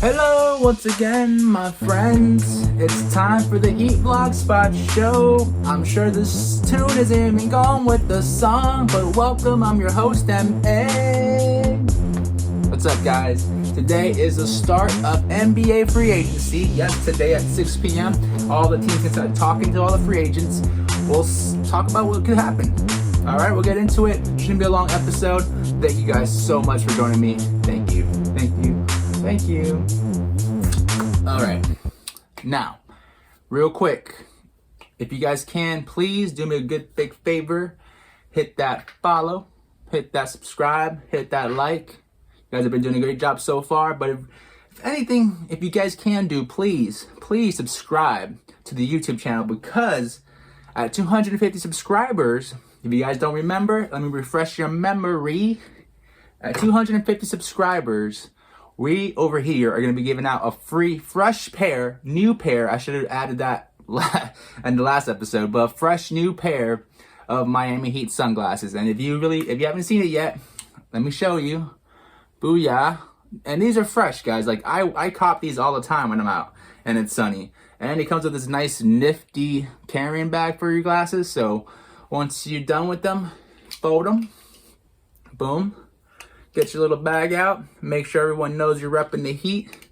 Hello once again, my friends. It's time for the Heat Vlog Spot Show. I'm sure this tune isn't even going with the song, but welcome, I'm your host, M.A. What's up, guys? Today is the start of NBA free agency. Yes, today at 6 p.m. All the teams can start talking to all the free agents. We'll talk about what could happen. All right, we'll get into it. Shouldn't be a long episode. Thank you guys so much for joining me. Thank you. Thank you. All right. Now, real quick, if you guys can, please do me a good big favor. Hit that follow, hit that subscribe, hit that like. You guys have been doing a great job so far, but if anything, if you guys can do, please subscribe to the YouTube channel, because at 250 subscribers, if you guys don't remember, let me refresh your memory. At 250 subscribers, we over here are going to be giving out a free, fresh pair, new pair. I should have added that in the last episode, but a fresh new pair of Miami Heat sunglasses. And if you haven't seen it yet, let me show you. Booyah. And these are fresh, guys. Like I cop these all the time when I'm out and it's sunny. And it comes with this nice nifty carrying bag for your glasses. So once you're done with them, fold them. Boom. Get your little bag out. Make sure everyone knows you're repping the Heat.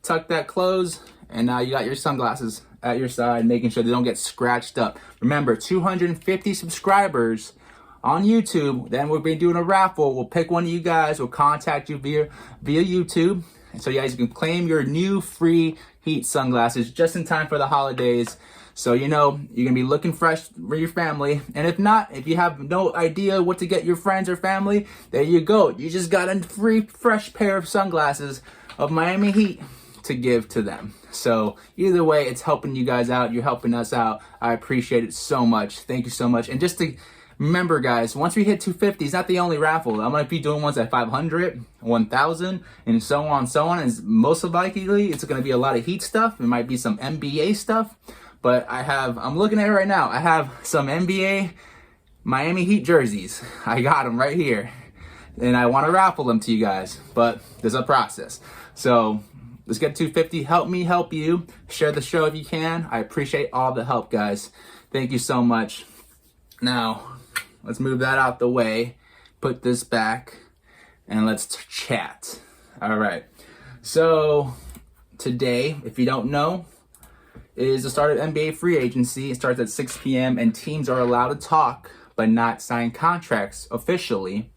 Tuck that close, and now you got your sunglasses at your side, making sure they don't get scratched up. Remember, 250 subscribers on YouTube. Then we'll be doing a raffle. We'll pick one of you guys. We'll contact you via YouTube, so you guys can claim your new free Heat sunglasses just in time for the holidays. So you know you're gonna be looking fresh for your family. And if not, if you have no idea what to get your friends or family, there you go. You just got a free fresh pair of sunglasses of Miami Heat to give to them. So either way, it's helping you guys out. You're helping us out. I appreciate it so much. Thank you so much. And just to remember, guys, once we hit 250, it's not the only raffle. I might be doing ones at 500, 1,000, and so on, And most likely, it's going to be a lot of Heat stuff. It might be some NBA stuff. But I'm looking at it right now. I have some NBA Miami Heat jerseys. I got them right here. And I want to raffle them to you guys. But there's a process. So let's get 250. Help me help you. Share the show if you can. I appreciate all the help, guys. Thank you so much. Now, let's move that out the way. Put this back. And let's chat. All right. So today, if you don't know, is the start of NBA free agency. It starts at 6 p.m. and teams are allowed to talk but not sign contracts officially.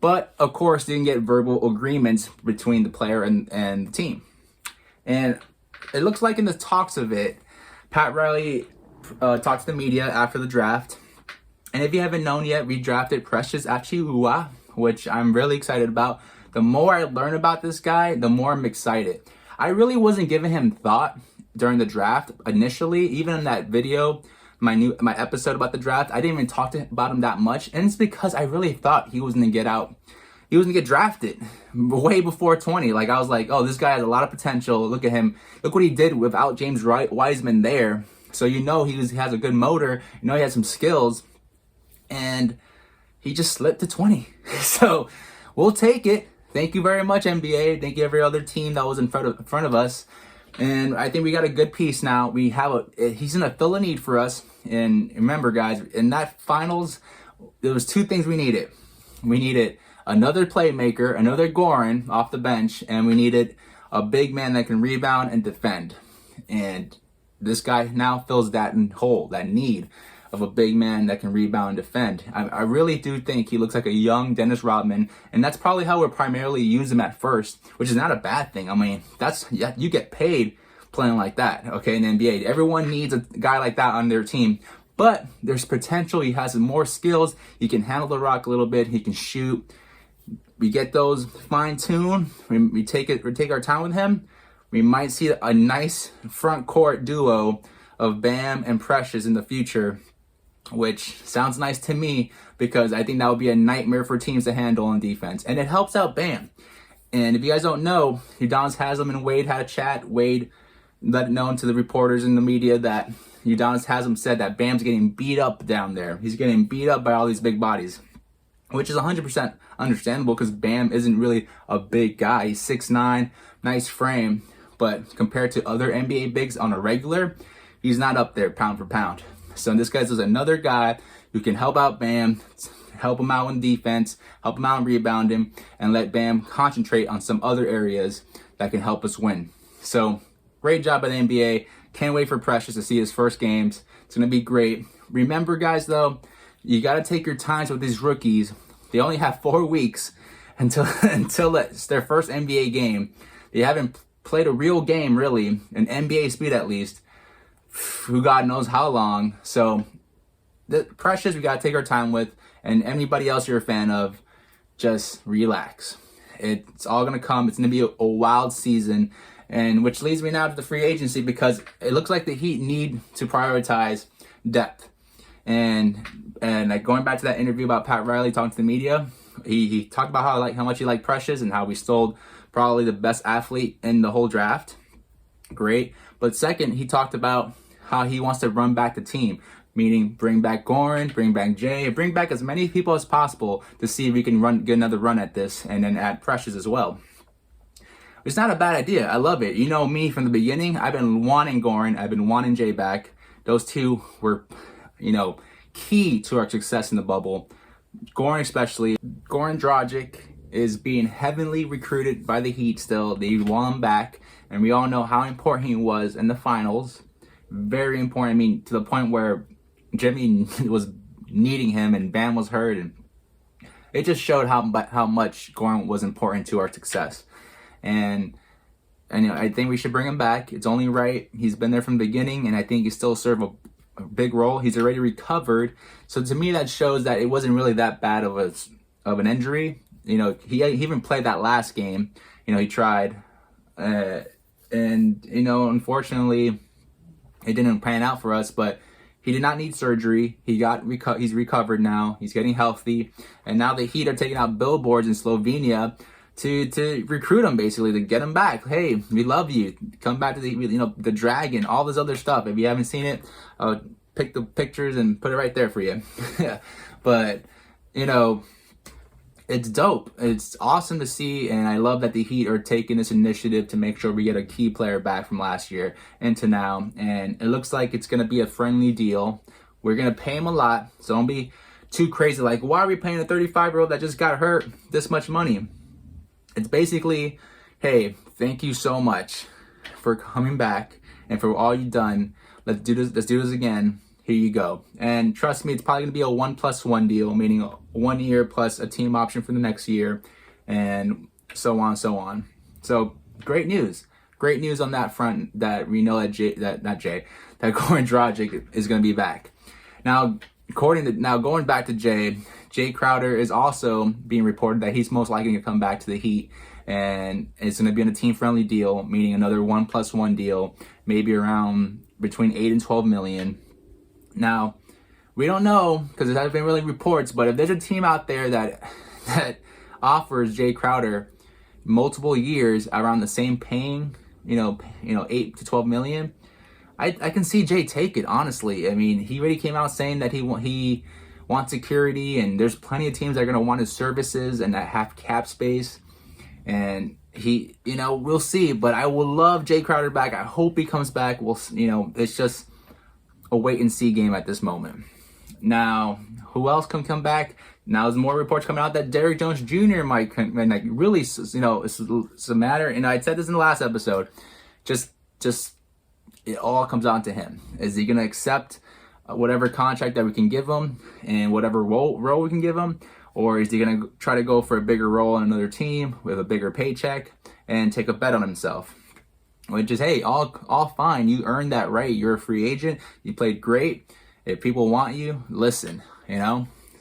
But of course, they can get verbal agreements between the player and the team. And it looks like in the talks of it, Pat Riley talked to the media after the draft. And if you haven't known yet, we drafted Precious Achiuwa, which I'm really excited about. The more I learn about this guy, the more I'm excited. I really wasn't giving him thought during the draft initially. Even in that video, my episode about the draft, I didn't even talk about him that much. And it's because I really thought he was going to get drafted way before 20. Like I was like, oh, this guy has a lot of potential. Look at him. Look what he did without James Wiseman there. So he has a good motor. He has some skills. And he just slipped to 20. So we'll take it. Thank you very much, NBA. Thank you every other team that was in front of us. And I think we got a good piece now. He's gonna fill a need for us. And remember, guys, in that finals, there was two things we needed. We needed another playmaker, another Goran off the bench, and we needed a big man that can rebound and defend. And this guy now fills that hole, that need of a big man that can rebound and defend. I really do think he looks like a young Dennis Rodman, and that's probably how we'll primarily use him at first, which is not a bad thing. I mean, you get paid playing like that, okay, in the NBA. Everyone needs a guy like that on their team, but there's potential. He has more skills. He can handle the rock a little bit. He can shoot. We get those fine-tuned. We take our time with him. We might see a nice front court duo of Bam and Precious in the future, which sounds nice to me because I think that would be a nightmare for teams to handle on defense. And it helps out Bam. And if you guys don't know, Udonis Haslem and Wade had a chat. Wade let it known to the reporters in the media that Udonis Haslem said that Bam's getting beat up down there. He's getting beat up by all these big bodies, which is 100% understandable because Bam isn't really a big guy. He's 6'9", nice frame, but compared to other NBA bigs on a regular, he's not up there pound for pound. So this guy's just another guy who can help out Bam, help him out in defense, help him out in rebounding, and let Bam concentrate on some other areas that can help us win. So great job by the NBA. Can't wait for Precious to see his first games. It's going to be great. Remember, guys, though, you got to take your times with these rookies. They only have 4 weeks until it's their first NBA game. They haven't played a real game, really, an NBA speed at least, who God knows how long. So the Precious, we got to take our time with, and anybody else you're a fan of, just relax. It's all going to come. It's going to be a wild season, and which leads me now to the free agency, because it looks like the Heat need to prioritize depth. And like going back to that interview about Pat Riley talking to the media, he talked about how much he liked Precious and how we stole probably the best athlete in the whole draft. Great. But second, he talked about how he wants to run back the team, meaning bring back Goran, bring back Jay, bring back as many people as possible to see if we can get another run at this, and then add Precious as well. It's not a bad idea. I love it. You know me from the beginning. I've been wanting Goran. I've been wanting Jay back. Those two were, key to our success in the bubble. Goran especially. Goran Dragic is being heavily recruited by the Heat still. They want him back. And we all know how important he was in the finals. Very important. I mean, to the point where Jimmy was needing him and Bam was hurt. And it just showed how much Goran was important to our success. And I think we should bring him back. It's only right. He's been there from the beginning, and I think he still serve a big role. He's already recovered. So to me, that shows that it wasn't really that bad of an injury. He even played that last game. He tried. Unfortunately, it didn't pan out for us, but he did not need surgery. He's recovered now. He's getting healthy. And now the Heat are taking out billboards in Slovenia to recruit him, basically, to get him back. Hey, we love you. Come back to the Dragon, all this other stuff. If you haven't seen it, I'll pick the pictures and put it right there for you. But, it's dope. It's awesome to see, and I love that the Heat are taking this initiative to make sure we get a key player back from last year into now. And it looks like it's going to be a friendly deal. We're going to pay him a lot, so don't be too crazy. Like, why are we paying a 35-year-old that just got hurt this much money? It's basically, hey, thank you so much for coming back and for all you've done. Let's do this again. Here you go. And trust me, it's probably going to be a 1+1 deal, meaning 1 year plus a team option for the next year, and so on and so on. So great news. Great news on that front, that we know that that Goran Dragic is going to be back. Now, going back to Jay Crowder is also being reported that he's most likely to come back to the Heat, and it's going to be on a team-friendly deal, meaning another 1+1 deal, maybe around between 8 and 12 million. Now, we don't know, because there hasn't been really reports, but if there's a team out there that offers Jay Crowder multiple years around the same paying, 8 to 12 million, I can see Jay take it, honestly. I mean, he already came out saying that he wants security, and there's plenty of teams that are going to want his services and that have cap space. And we'll see, but I will love Jay Crowder back. I hope he comes back. It's just a wait and see game at this moment. Now, who else can come back? Now there's more reports coming out that Derrick Jones Jr. might really, it's a matter. And I said this in the last episode. Just it all comes down to him. Is he going to accept whatever contract that we can give him and whatever role we can give him? Or is he going to try to go for a bigger role on another team with a bigger paycheck and take a bet on himself? Which is, hey, all fine. You earned that right. You're a free agent. You played great. If people want you, listen,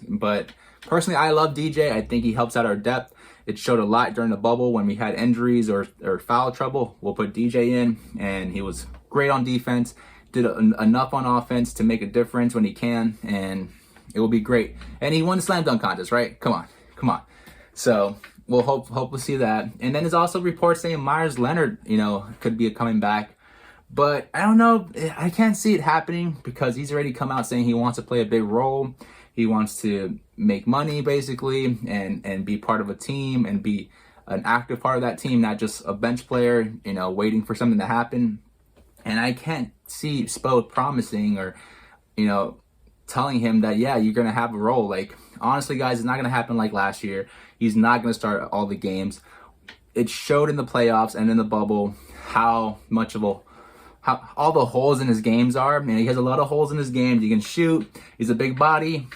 But personally, I love DJ. I think he helps out our depth. It showed a lot during the bubble when we had injuries or foul trouble. We'll put DJ in, and he was great on defense. Did enough on offense to make a difference when he can, and it will be great. And he won the slam dunk contest, right? Come on. So we'll hope to see that. And then there's also reports saying Myers Leonard, could be coming back. But I don't know. I can't see it happening because he's already come out saying he wants to play a big role. He wants to make money, basically, and be part of a team and be an active part of that team, not just a bench player, waiting for something to happen. And I can't see Spo promising or, telling him that, yeah, you're going to have a role. Like, honestly, guys, it's not going to happen like last year. He's not going to start all the games. It showed in the playoffs and in the bubble how all the holes in his games are. And he has a lot of holes in his games. He can shoot. He's a big body.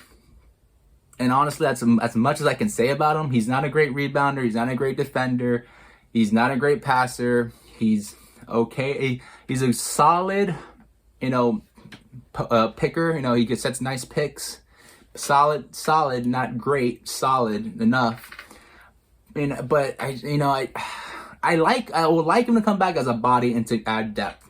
And honestly, that's as much as I can say about him. He's not a great rebounder. He's not a great defender. He's not a great passer. He's okay. He's a solid, picker. He sets nice picks. Solid, not great. Solid enough. But I would like him to come back as a body and to add depth.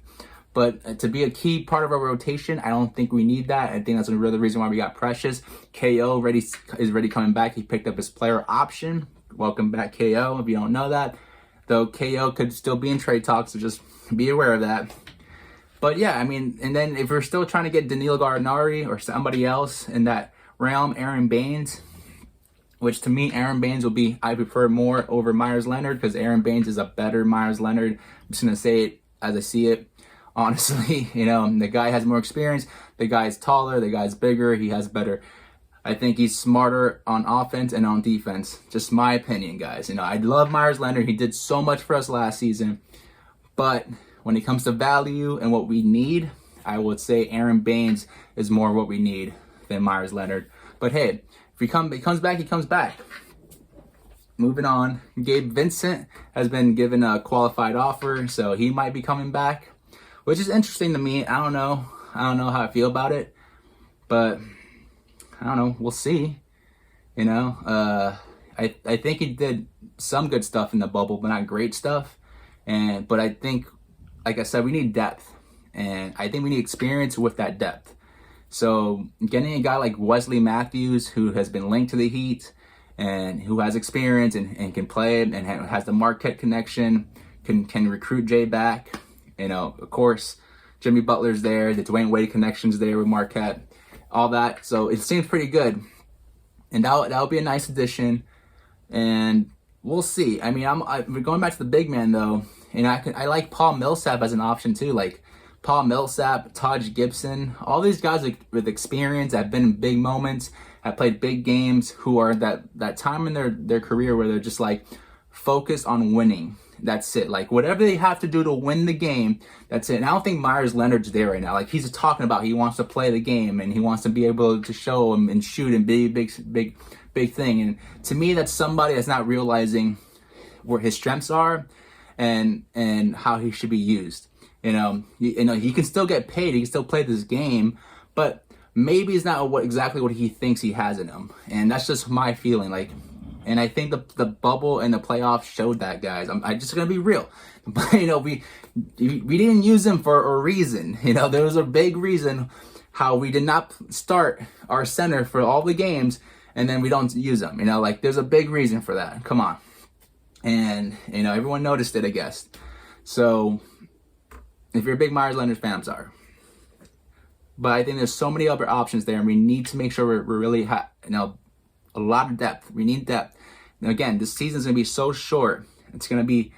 But to be a key part of our rotation, I don't think we need that. I think that's another reason why we got Precious. KO is ready coming back. He picked up his player option. Welcome back, KO, if you don't know that. Though KO could still be in trade talks, so just be aware of that. But yeah, and then if we're still trying to get Danilo Gallinari or somebody else in that realm, Aaron Baines, which to me, Aaron Baines I prefer more over Myers Leonard because Aaron Baines is a better Myers Leonard. I'm just going to say it as I see it. Honestly, the guy has more experience. The guy's taller. The guy's bigger. He has better. I think he's smarter on offense and on defense. Just my opinion, guys. I love Myers Leonard. He did so much for us last season. But when it comes to value and what we need, I would say Aaron Baines is more what we need than Myers Leonard. But hey, if he comes back, he comes back. Moving on, Gabe Vincent has been given a qualified offer, so he might be coming back, which is interesting to me. I don't know how I feel about it, but I don't know. We'll see. I think he did some good stuff in the bubble, but not great stuff. But I think, like I said, we need depth, and I think we need experience with that depth. So getting a guy like Wesley Matthews, who has been linked to the Heat and who has experience and can play and has the Marquette connection, can recruit Jay back. Of course, Jimmy Butler's there, the Dwayne Wade connection's there with Marquette, all that. So it seems pretty good. And that'll be a nice addition. And we'll see. We're going back to the big man, though. And I like Paul Millsap as an option, too. Like Paul Millsap, Taj Gibson, all these guys with experience, have been in big moments, have played big games, who are that time in their career where they're just like focused on winning. That's it. Like whatever they have to do to win the game, that's it. And I don't think Myers Leonard's there right now. Like he's talking about he wants to play the game and he wants to be able to show him and shoot and be big thing. And to me, that's somebody that's not realizing where his strengths are and how he should be used. He can still get paid. He can still play this game, but maybe it's not exactly what he thinks he has in him. And that's just my feeling. And I think the bubble and the playoffs showed that, guys. I'm just gonna be real. But we didn't use him for a reason. There was a big reason how we did not start our center for all the games, and then we don't use him. There's a big reason for that. Come on. And everyone noticed it, I guess. So if you're a big Myers Leonard fan, I'm sorry. But I think there's so many other options there, and we need to make sure we're really a lot of depth. We need depth. Now, again, this season's going to be so short. It's going to be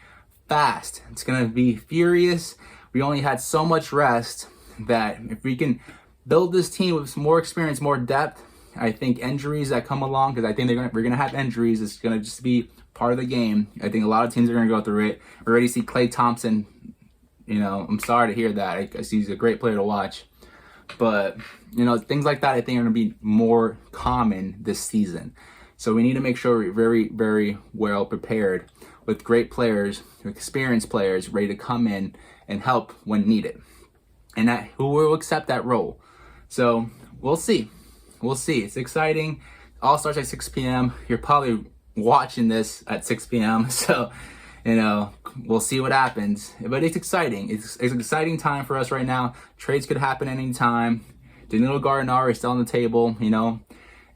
fast. It's going to be furious. We only had so much rest that if we can build this team with some more experience, more depth, I think injuries that come along, because I think we're going to have injuries. It's going to just be part of the game. I think a lot of teams are going to go through it. We already see Klay Thompson. I'm sorry to hear that. I see he's a great player to watch. But, things like that I think are going to be more common this season. So we need to make sure we're very, very well prepared with great players, experienced players ready to come in and help when needed. And who will accept that role. So we'll see. We'll see. It's exciting. All starts at 6 p.m. You're probably watching this at 6 p.m. So, we'll see what happens. But it's exciting. It's an exciting time for us right now. Trades could happen anytime. Danilo Gallinari is still on the table,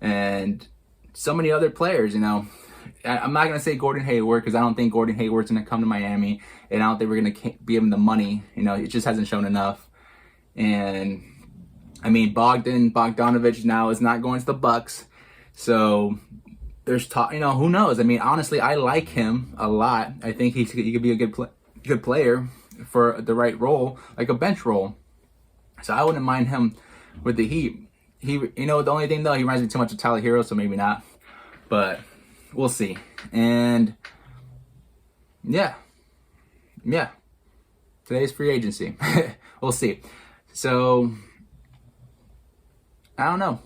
and so many other players, I'm not going to say Gordon Hayward because I don't think Gordon Hayward's going to come to Miami, and I don't think we're going to be him the money. It just hasn't shown enough. And, Bogdanovich now is not going to the Bucks. So, there's talk. Who knows? I mean, honestly, I like him a lot. I think he could be a good player for the right role, like a bench role. So I wouldn't mind him with the Heat. The only thing though, he reminds me too much of Tyler Hero, so maybe not. But we'll see. And yeah. Today's free agency. We'll see. So I don't know.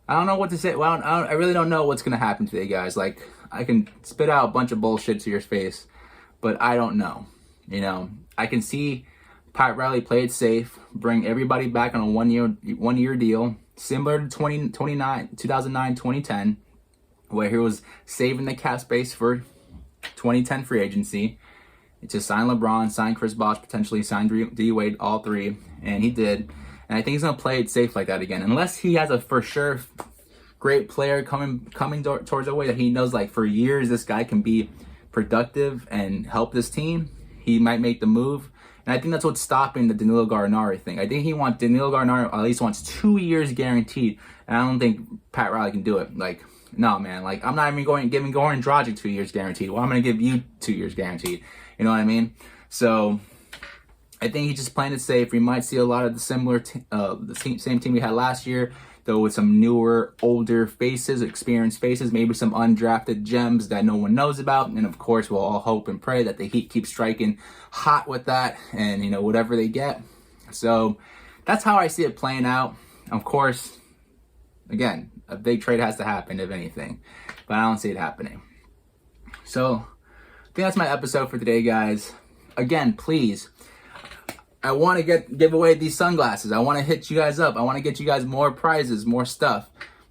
I don't know what to say. Well, I really don't know what's gonna happen today, guys. Like, I can spit out a bunch of bullshit to your face, but I don't know. I can see Pat Riley play it safe, bring everybody back on a one-year deal, similar to 2009, 2010, where he was saving the cap space for 2010 free agency to sign LeBron, sign Chris Bosh, potentially sign D Wade, all three, and he did. And I think he's gonna play it safe like that again, unless he has a for sure great player coming towards the way that he knows, like, for years this guy can be productive and help this team. He might make the move. And I think that's what's stopping the Danilo Gallinari thing. I think Danilo Gallinari at least wants 2 years guaranteed. And I don't think Pat Riley can do it. Like, no, man. Like, I'm not even giving Goran Dragic 2 years guaranteed. Well, I'm going to give you 2 years guaranteed. You know what I mean? So I think he's just playing it safe. We might see a lot of the same team we had last year, though with some newer, older faces, experienced faces, maybe some undrafted gems that no one knows about. And of course, we'll all hope and pray that the Heat keep striking hot with that and, whatever they get. So that's how I see it playing out. Of course, again, a big trade has to happen, if anything, but I don't see it happening. So I think that's my episode for today, guys. Again, please, I want to give away these sunglasses. I want to hit you guys up. I want to get you guys more prizes, more stuff.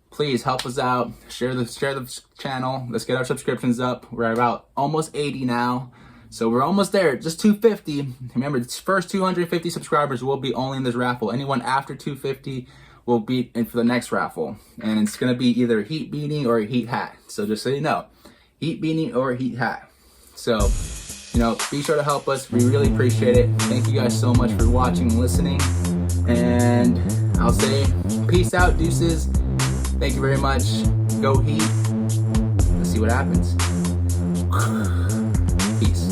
Please help us out. Share the channel. Let's get our subscriptions up. We're at about almost 80 now. So we're almost there. Just 250. Remember, the first 250 subscribers will be only in this raffle. Anyone after 250 will be in for the next raffle. And it's going to be either a Heat beanie or a Heat hat. So just so you know, Heat beanie or a Heat hat. So be sure to help us. We really appreciate it. Thank you guys so much for watching and listening. And I'll say peace out, deuces. Thank you very much. Go Heat. Let's see what happens. Peace.